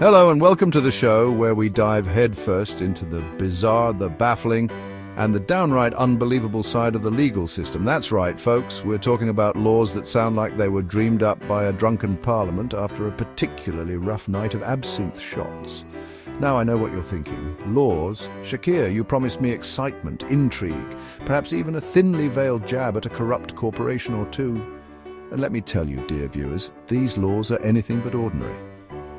Hello and welcome to the show where we dive headfirst into the bizarre, the baffling, and the downright unbelievable side of the legal system. That's right, folks, we're talking about laws that sound like they were dreamed up by a drunken parliament after a particularly rough night of absinthe shots. Now I know what you're thinking. Laws? Shakir, you promised me excitement, intrigue, perhaps even a thinly veiled jab at a corrupt corporation or two. And let me tell you, dear viewers, these laws are anything but ordinary.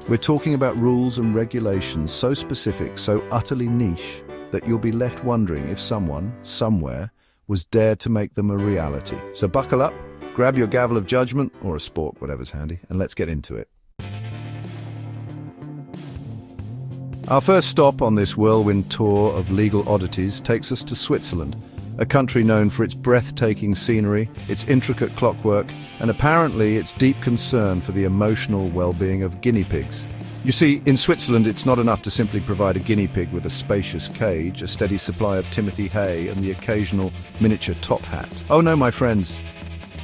We're talking about rules and regulations so specific, so utterly niche, that you'll be left wondering if someone, somewhere, was dared to make them a reality. So buckle up, grab your gavel of judgment, or a spork, whatever's handy, and let's get into it. Our first stop on this whirlwind tour of legal oddities takes us to Switzerland, a country known for its breathtaking scenery, its intricate clockwork, and apparently its deep concern for the emotional well-being of guinea pigs. You see, in Switzerland it's not enough to simply provide a guinea pig with a spacious cage, a steady supply of Timothy hay, and the occasional miniature top hat. Oh no, my friends.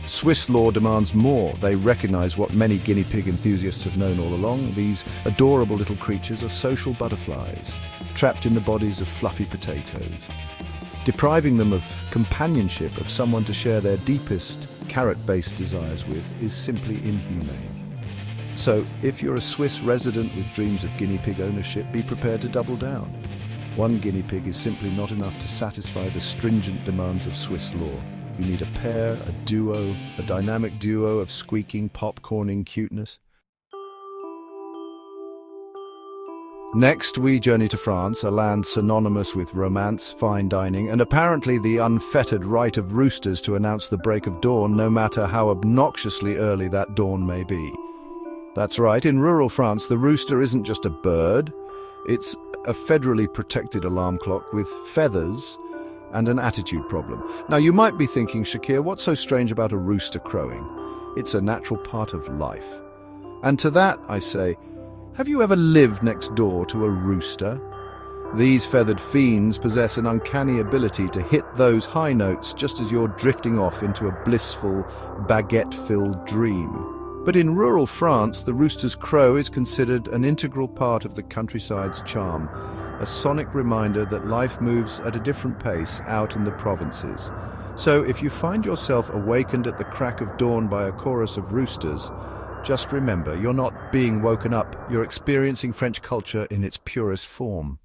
Swiss law demands more. They recognize what many guinea pig enthusiasts have known all along. These adorable little creatures are social butterflies, trapped in the bodies of fluffy potatoes. Depriving them of companionship, of someone to share their deepest carrot-based desires with, is simply inhumane. So, if you're a Swiss resident with dreams of guinea pig ownership, be prepared to double down. One guinea pig is simply not enough to satisfy the stringent demands of Swiss law. You need a pair, a duo, a dynamic duo of squeaking, popcorning cuteness. Next, we journey to France, a land synonymous with romance, fine dining, and apparently the unfettered right of roosters to announce the break of dawn, no matter how obnoxiously early that dawn may be. That's right, in rural France, the rooster isn't just a bird. It's a federally protected alarm clock with feathers and an attitude problem. Now, you might be thinking, Shakir, what's so strange about a rooster crowing? It's a natural part of life. And to that, I say, have you ever lived next door to a rooster? These feathered fiends possess an uncanny ability to hit those high notes just as you're drifting off into a blissful, baguette-filled dream. But in rural France, the rooster's crow is considered an integral part of the countryside's charm, a sonic reminder that life moves at a different pace out in the provinces. So if you find yourself awakened at the crack of dawn by a chorus of roosters, just remember, you're not being woken up, you're experiencing French culture in its purest form.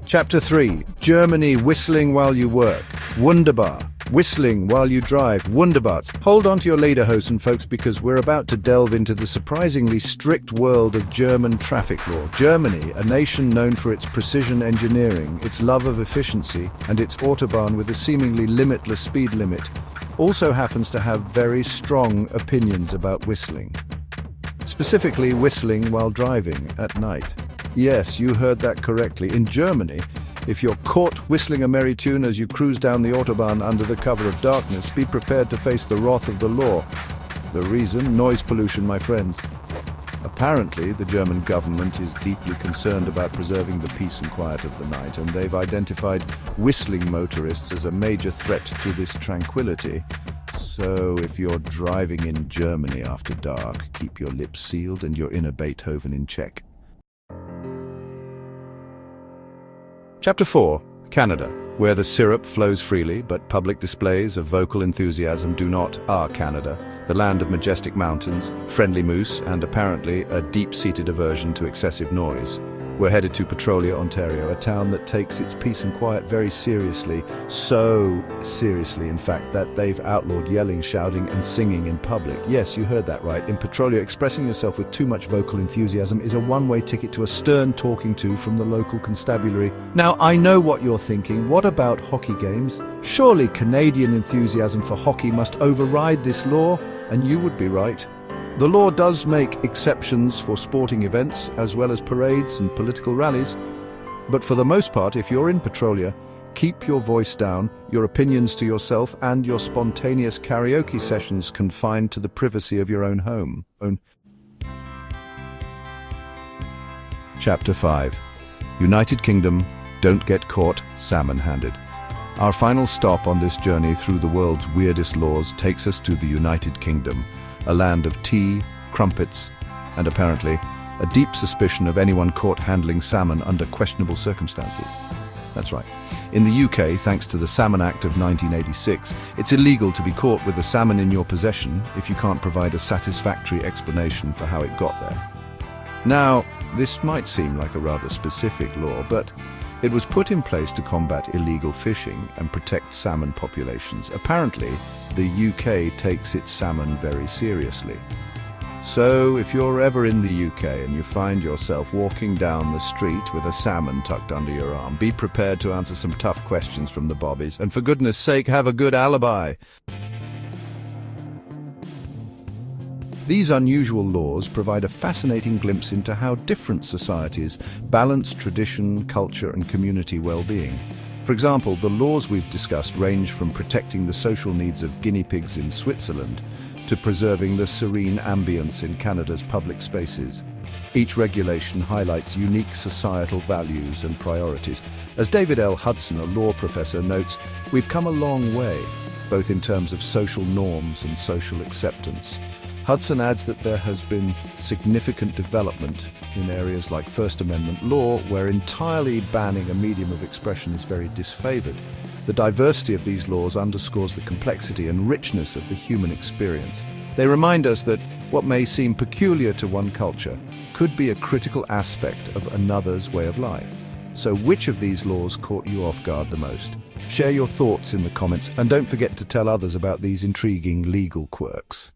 Chapter 3. Germany whistling while you work. Wunderbar. Whistling while you drive. Wunderbar. Hold on to your lederhosen, folks, because we're about to delve into the surprisingly strict world of German traffic law. Germany, a nation known for its precision engineering, its love of efficiency, and its autobahn with a seemingly limitless speed limit, also happens to have very strong opinions about whistling. Specifically, whistling while driving at night. Yes, you heard that correctly. In Germany, if you're caught whistling a merry tune as you cruise down the autobahn under the cover of darkness, be prepared to face the wrath of the law. The reason? Noise pollution, my friends. Apparently, the German government is deeply concerned about preserving the peace and quiet of the night, and they've identified whistling motorists as a major threat to this tranquility. So, if you're driving in Germany after dark, keep your lips sealed and your inner Beethoven in check. Chapter 4. Canada, where the syrup flows freely, but public displays of vocal enthusiasm do not. Canada, the land of majestic mountains, friendly moose, and apparently a deep-seated aversion to excessive noise. We're headed to Petrolia, Ontario, a town that takes its peace and quiet very seriously. So seriously, in fact, that they've outlawed yelling, shouting, and singing in public. Yes, you heard that right. In Petrolia, expressing yourself with too much vocal enthusiasm is a one-way ticket to a stern talking to from the local constabulary. Now, I know what you're thinking. What about hockey games? Surely Canadian enthusiasm for hockey must override this law, and you would be right. The law does make exceptions for sporting events, as well as parades and political rallies. But for the most part, if you're in Petrolia, keep your voice down, your opinions to yourself, and your spontaneous karaoke sessions confined to the privacy of your own home. Chapter 5. United Kingdom, don't get caught salmon-handed. Our final stop on this journey through the world's weirdest laws takes us to the United Kingdom, a land of tea, crumpets, and apparently a deep suspicion of anyone caught handling salmon under questionable circumstances. That's right. In the UK, thanks to the Salmon Act of 1986, it's illegal to be caught with a salmon in your possession if you can't provide a satisfactory explanation for how it got there. Now, this might seem like a rather specific law, but it was put in place to combat illegal fishing and protect salmon populations. Apparently, the UK takes its salmon very seriously. So, if you're ever in the UK and you find yourself walking down the street with a salmon tucked under your arm, be prepared to answer some tough questions from the bobbies, and for goodness sake, have a good alibi. These unusual laws provide a fascinating glimpse into how different societies balance tradition, culture, and community well-being. For example, the laws we've discussed range from protecting the social needs of guinea pigs in Switzerland to preserving the serene ambience in Canada's public spaces. Each regulation highlights unique societal values and priorities. As David L. Hudson, a law professor, notes, we've come a long way, both in terms of social norms and social acceptance. Hudson adds that there has been significant development in areas like First Amendment law, where entirely banning a medium of expression is very disfavored. The diversity of these laws underscores the complexity and richness of the human experience. They remind us that what may seem peculiar to one culture could be a critical aspect of another's way of life. So which of these laws caught you off guard the most? Share your thoughts in the comments, and don't forget to tell others about these intriguing legal quirks.